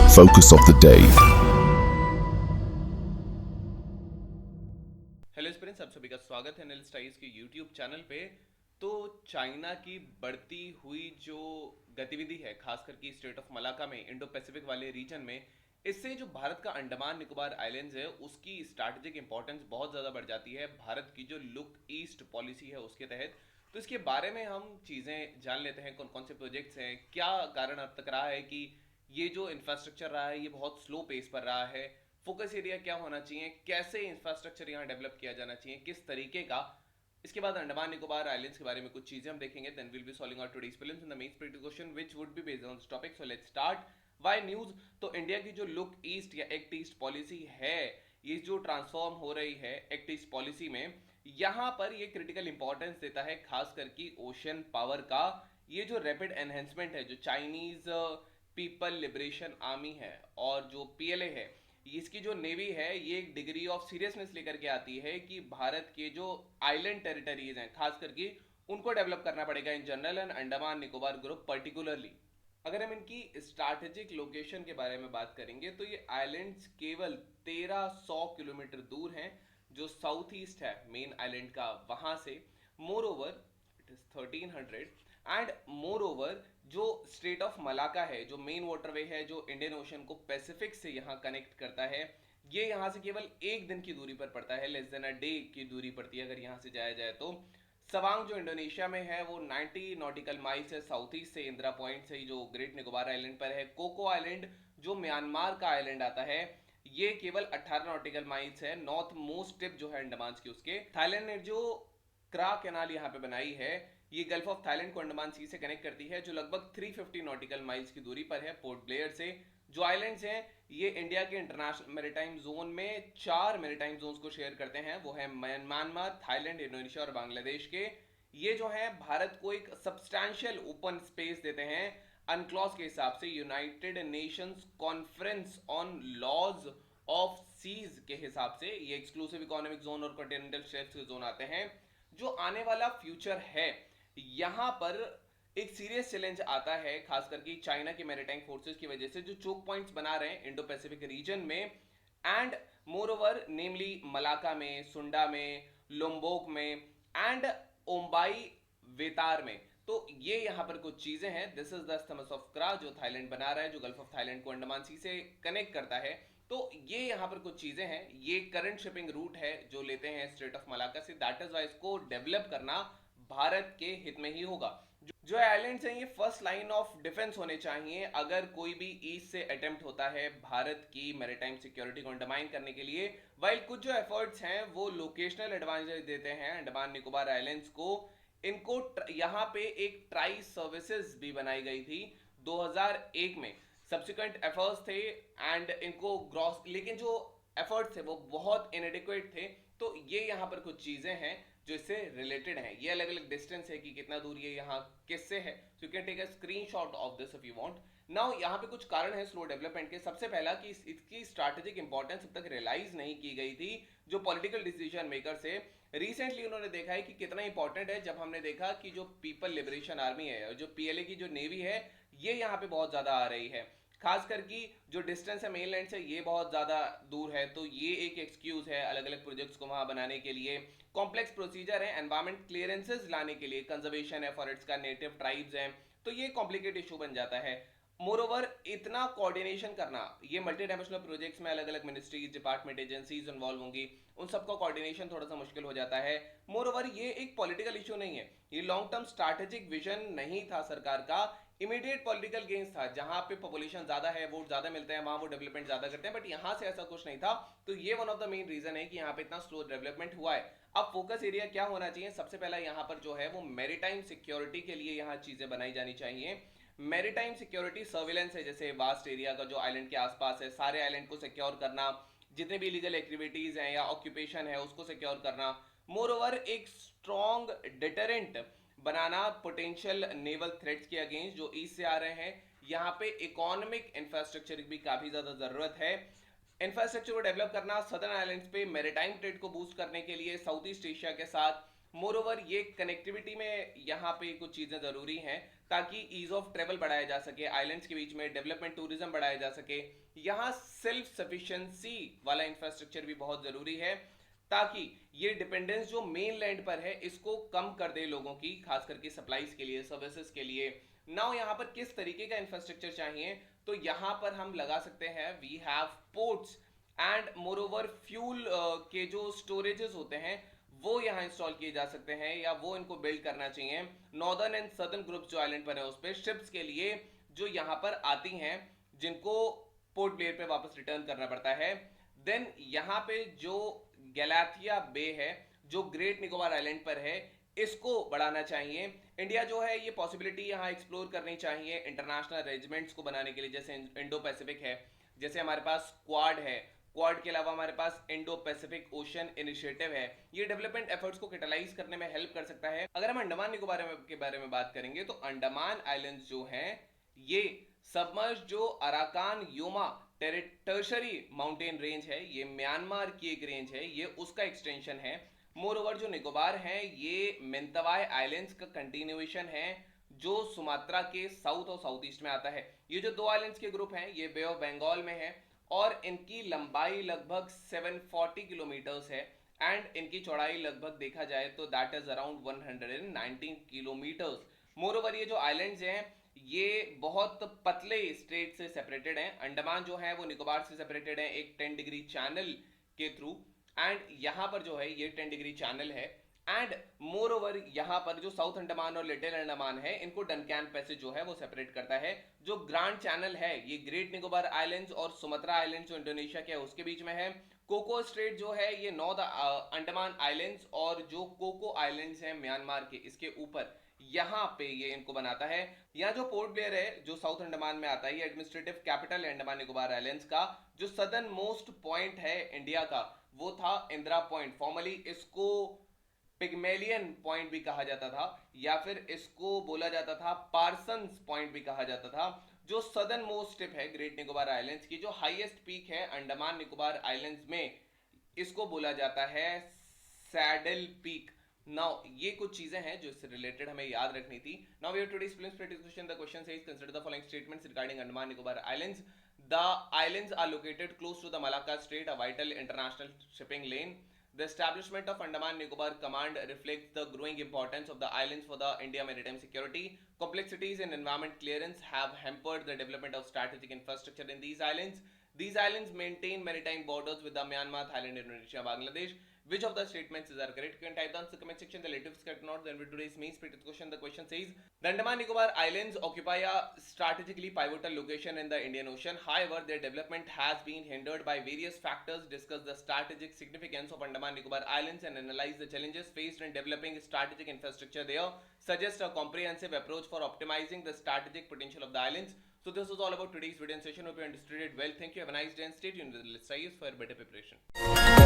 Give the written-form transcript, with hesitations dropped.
focus of the day. Hello students, आप सभी का स्वागत है एनालिस्ट आईएएस के यूट्यूब चैनल पे। तो चाइना की बढ़ती हुई जो गतिविधि है, खासकर की स्टेट ऑफ मलाका में, इंडो पैसिफिक वाले रीजन में, इससे जो भारत का अंडमान निकोबार आइलैंड्स है उसकी स्ट्रैटेजिक इंपॉर्टेंस बहुत ज़्यादा बढ़ जाती है भारत की जो लुक ईस्ट पॉलिसी है उसके तहत। तो इसके बारे में हम चीज़ें जान लेते हैं, कौन कौन से प्रोजेक्ट्स हैं, क्या कारण अब तक रहा है कि ये जो इंफ्रास्ट्रक्चर रहा है ये बहुत स्लो पेस पर रहा है, फोकस एरिया क्या होना चाहिए, कैसे इंफ्रास्ट्रक्चर यहाँ डेवलप किया जाना चाहिए, किस तरीके का। इसके बाद अंडमान निकोबार आइलैंड्स के बारे में कुछ चीजें हम देखेंगे। Then will be solving out today's problems in the main practical question which would be based on this topic. So let's start. Why news? तो इंडिया की जो लुक ईस्ट या एक्ट ईस्ट पॉलिसी है, ये जो ट्रांसफॉर्म हो रही है एक्ट ईस्ट पॉलिसी में, यहाँ पर ये क्रिटिकल इंपॉर्टेंस देता है खासकर की ओशन पावर का। ये जो रैपिड एनहेंसमेंट है, जो चाइनीज पीपल लिबरेशन आर्मी है और जो पीएलए है, इसकी जो नेवी है, ये एक डिग्री ऑफ सीरियसनेस लेकर के आती है कि भारत के जो आइलैंड टेरिटरीज हैं खास करके उनको डेवलप करना पड़ेगा in general, and Andaman Nicobar group particularly. अगर हम इनकी स्ट्रैटेजिक लोकेशन के बारे में बात करेंगे तो ये आइलैंड्स केवल 1300 किलोमीटर दूर हैं, जो साउथ ईस्ट है मेन आइलैंड का, वहां से। More over it is 1300, and more over जो स्टेट ऑफ मलाका है, जो मेन वाटरवे है जो इंडियन ओशन को पैसिफिक से यहाँ कनेक्ट करता है, ये यहाँ से केवल एक दिन की दूरी पर पड़ता है, लेस देन अ डे की दूरी पड़ती है अगर यहाँ से जाया जाए तो। सवांग जो इंडोनेशिया में है वो 90 नॉटिकल माइल्स है साउथ ईस्ट से, इंदिरा पॉइंट से जो ग्रेट निकोबार आइलैंड पर है। कोको आइलैंड जो म्यांमार का आइलैंड आता है, ये केवल 18 नॉटिकल माइल्स है, नॉर्थ मोस्ट टिप जो है अंडमान की उसके। थाईलैंड ने जो क्रा कैनाल यहाँ पे बनाई है, ये गल्फ ऑफ थाईलैंड को अंडमान सी से कनेक्ट करती है, जो लगभग 350 नॉटिकल माइल्स की दूरी पर है पोर्ट ब्लेयर से। जो आइलैंड्स हैं ये इंडिया के इंटरनेशनल मैरीटाइम जोन में 4 मैरीटाइम जोन्स को शेयर करते हैं, वो है म्यांमार, थाईलैंड, इंडोनेशिया और बांग्लादेश के। ये जो है भारत को एक सब्सटैंशियल ओपन स्पेस देते हैं अनक्लॉज के हिसाब से, United Nations conference on laws of seas के हिसाब से। ये एक्सक्लूसिव इकोनॉमिक जोन और कॉन्टिनेंटल शेल्फ्स के जोन आते हैं। जो आने वाला फ्यूचर है, यहां पर एक सीरियस चैलेंज आता है खास करके चाइना के मैरीटाइम फोर्सेस की वजह से, जो चोक पॉइंट्स बना रहे हैं इंडो पैसिफिक रीजन में, and more over namely Malacca में, सुंडा में, लोम्बोक में, एंड ओम्बाई वेतार में। तो ये यहां पर कुछ चीजें हैं। This is the isthmus of Kra जो थाईलैंड बना रहा है, जो गल्फ ऑफ थाईलैंड को अंडमान सी से कनेक्ट करता है। तो ये यहाँ पर कुछ चीजें हैं, ये करंट शिपिंग रूट है जो लेते हैं स्ट्रेट ऑफ मलाका से। दैट इज वाई इसको डेवलप करना भारत के हित में ही होगा। जो आइलैंड्स हैं ये फर्स्ट लाइन ऑफ डिफेंस होने चाहिए अगर कोई भी ईस्ट से अटेम्प्ट होता है भारत की मैरीटाइम सिक्योरिटी को अंडरमाइन करने के लिए। वाइल कुछ जो एफर्ट्स हैं वो लोकेशनल एडवांटेज देते हैं अंडमान निकोबार आइलैंड्स को। इनको यहाँ पे एक ट्राई सर्विसेज भी बनाई गई थी 2001 में, सब्सिक्वेंट एफर्ट्स थे एंड इनको ग्रॉस, लेकिन जो एफर्ट्स थे वो बहुत इनएडिक्वेट थे। तो ये यहाँ पर कुछ चीजें हैं जो इससे रिलेटेड है। ये अलग अलग डिस्टेंस है कि कितना दूर ये यहाँ किससे है, so you can take a screenshot of this if you want. Now यहाँ पे कुछ कारण है स्लो डेवलपमेंट के। सबसे पहला कि इसकी स्ट्रैटेजिक इंपॉर्टेंस अब तक रियलाइज नहीं की गई थी जो पॉलिटिकल डिसीजन मेकर से। रिसेंटली उन्होंने देखा है कि कितना इंपॉर्टेंट है, जब हमने देखा कि जो पीपल लिबरेशन आर्मी है और जो पीएलए की जो नेवी है, ये यहाँ पे बहुत ज्यादा आ रही है। खासकर की जो डिस्टेंस है मेनलैंड से ये बहुत ज़्यादा दूर है, तो ये एक एक्सक्यूज़ है अलग अलग प्रोजेक्ट्स को वहाँ बनाने के लिए। कॉम्प्लेक्स प्रोसीजर है एनवायरमेंट क्लियरेंसेज लाने के लिए, कंजर्वेशन है फॉरेस्ट का, नेटिव ट्राइब्स हैं, तो ये कॉम्प्लिकेट इशू बन जाता है। मोरओवर इतना कोऑर्डिनेशन करना, ये मल्टी डायमेंशनल प्रोजेक्ट्स में अलग अलग मिनिस्ट्रीज, डिपार्टमेंट, एजेंसीज इन्वॉल्व होंगी, उन सबका कोऑर्डिनेशन थोड़ा सा मुश्किल हो जाता है। मोरओवर ये एक पॉलिटिकल इशू नहीं है, ये लॉन्ग टर्म स्ट्रैटेजिक विजन नहीं था सरकार का, इमीडिएट पॉलिटिकल गेन्स था। जहां पे पॉपुलेशन ज्यादा है, वोट ज्यादा मिलते हैं, वहां वो डेवलपमेंट ज्यादा करते हैं, बट यहां से ऐसा कुछ नहीं था। तो ये one of the main reason है कि यहाँ पे इतना स्लो डेवलपमेंट हुआ है। अब फोकस एरिया क्या होना चाहिए? सबसे पहला यहाँ पर जो है वो मैरीटाइम सिक्योरिटी के लिए यहाँ चीजें बनाई जानी चाहिए। मैरीटाइम सिक्योरिटी सर्विलेंस है, जैसे वास्ट एरिया का जो आइलैंड के आसपास है, सारे आइलैंड को सिक्योर करना, जितने भी इलीगल एक्टिविटीज हैं या ऑक्यूपेशन है उसको सिक्योर करना। मोर ओवर एक स्ट्रॉन्ग डिटरेंट बनाना पोटेंशियल नेवल थ्रेट्स के अगेंस्ट जो ईस्ट से आ रहे हैं। यहाँ पे इकोनॉमिक इंफ्रास्ट्रक्चर की भी काफी ज्यादा जरूरत है। इंफ्रास्ट्रक्चर को डेवलप करना, सदर्न आइलैंड्स पे मैरीटाइम ट्रेड को बूस्ट करने के लिए साउथ ईस्ट एशिया के साथ, मोर ओवर ये कनेक्टिविटी में यहाँ पे कुछ चीजें जरूरी हैं ताकि ईज ऑफ ट्रेवल बढ़ाया जा सके, आइलैंड्स के बीच में डेवलपमेंट टूरिज्म बढ़ाया जा सके। यहाँ सेल्फ सफिशिएंसी वाला इंफ्रास्ट्रक्चर भी बहुत जरूरी है ताकि ये डिपेंडेंस जो मेन लैंड पर है इसको कम कर दे लोगों की, खास करके सप्लाईज के लिए, सर्विसेज के लिए। नाउ यहाँ पर किस तरीके का इंफ्रास्ट्रक्चर चाहिए, तो यहाँ पर हम लगा सकते हैं we have ports and moreover fuel के जो स्टोरेजेस होते हैं वो यहाँ इंस्टॉल किए जा सकते हैं या वो इनको बिल्ड करना चाहिए। नॉर्दर्न एंड सदर्न ग्रुप जो आइलैंड पर है उस पर शिप्स के लिए जो यहाँ पर आती हैं जिनको पोर्ट ब्लेयर पे वापस रिटर्न करना पड़ता है। देन यहाँ पे जो गैलाथिया बे है जो ग्रेट निकोबार आइलैंड पर है इसको बढ़ाना चाहिए। इंडिया जो है ये पॉसिबिलिटी यहाँ एक्सप्लोर करनी चाहिए इंटरनेशनल अरेंजमेंट्स को बनाने के लिए, जैसे इंडो पैसिफिक है, जैसे हमारे पास क्वाड है, क्वाड के अलावा हमारे पास इंडो पैसिफिक ओशन इनिशिएटिव है। ये डेवलपमेंट एफर्ट्स को कैटलाइज करने में हेल्प कर सकता है। अगर हम अंडमान निकोबार के बारे में बात करेंगे तो अंडमान आइलैंड्स जो हैं ये सबमर्ज जो Arakan Yoma tertiary mountain range है, ये म्यांमार की एक रेंज है, ये उसका एक्सटेंशन है। मोर ओवर जो निकोबार है ये मेंतवाय आइलैंड्स का कंटिन्यूएशन है जो सुमात्रा के साउथ और साउथ ईस्ट में आता है। ये जो दो आइलैंड्स के ग्रुप हैं ये बे ऑफ बंगाल में है और इनकी लंबाई लगभग 740 किलोमीटर्स है एंड इनकी चौड़ाई लगभग देखा जाए तो that is around 119 kilometres. More over ये जो आइलैंड्स हैं ये बहुत पतले स्ट्रेट से सेपरेटेड हैं। अंडमान जो है वो निकोबार से सेपरेटेड है एक 10 डिग्री चैनल के थ्रू एंड यहाँ पर जो है ये 10 डिग्री चैनल है एंड मोर ओवर यहाँ पर जो साउथ अंडमान और लिटिल अंडमान है इनको डनकैन पैसेज जो है वो सेपरेट करता है। जो ग्रैंड चैनल है ये ग्रेट निकोबार आइलैंड्स और सुमात्रा आइलैंड्स जो इंडोनेशिया के है उसके बीच में है। कोको स्ट्रेट जो है ये नॉर्थ अंडमान आइलैंड्स और जो कोको आइलैंड्स हैं म्यांमार के इसके ऊपर यहाँ पे ये इनको बनाता है। यहाँ जो पोर्ट ब्लेयर है जो साउथ अंडमान में आता है ये एडमिनिस्ट्रेटिव कैपिटल है अंडमान निकोबार आइलैंड्स का। जो सदर्न मोस्ट पॉइंट है इंडिया का वो था इंदिरा पॉइंट, फॉर्मली इसको पिग्मेलियन पॉइंट भी कहा जाता था या फिर इसको बोला जाता था पार्सन्स पॉइंट भी कहा जाता था। जो सदर्न मोस्ट टिप है ग्रेट निकोबार आइलैंड्स की, जो हाईएस्ट पीक है अंडमान निकोबार आइलैंड्स में, इसको बोला जाता है सैडल पीक। नाउ ये कुछ चीजें हैं जो इससे रिलेटेड हमें याद रखनी थी। Now we have today's films question. The question says consider the following statements regarding Andaman Nicobar islands. The islands are located close to the Malacca Strait, a vital international shipping lane. The establishment of Andaman Nicobar Command reflects the growing importance of the islands for the India maritime security. Complexities in environment clearance have hampered the development of strategic infrastructure in these islands. These islands maintain maritime borders with the Myanmar, Thailand, Indonesia, Bangladesh. Which of the statements is correct? You can type down in the comment section the latest correct or not. Then with today's main spirited question, the question says the Andaman Nicobar Islands occupy a strategically pivotal location in the Indian Ocean. However, their development has been hindered by various factors. Discuss the strategic significance of Andaman Nicobar Islands and analyze the challenges faced in developing strategic infrastructure there. Suggest a comprehensive approach for optimizing the strategic potential of the islands. So this was all about today's video session. Hope you understood it well. Thank you. Have a nice day and stay tuned with the Let's Try for better preparation.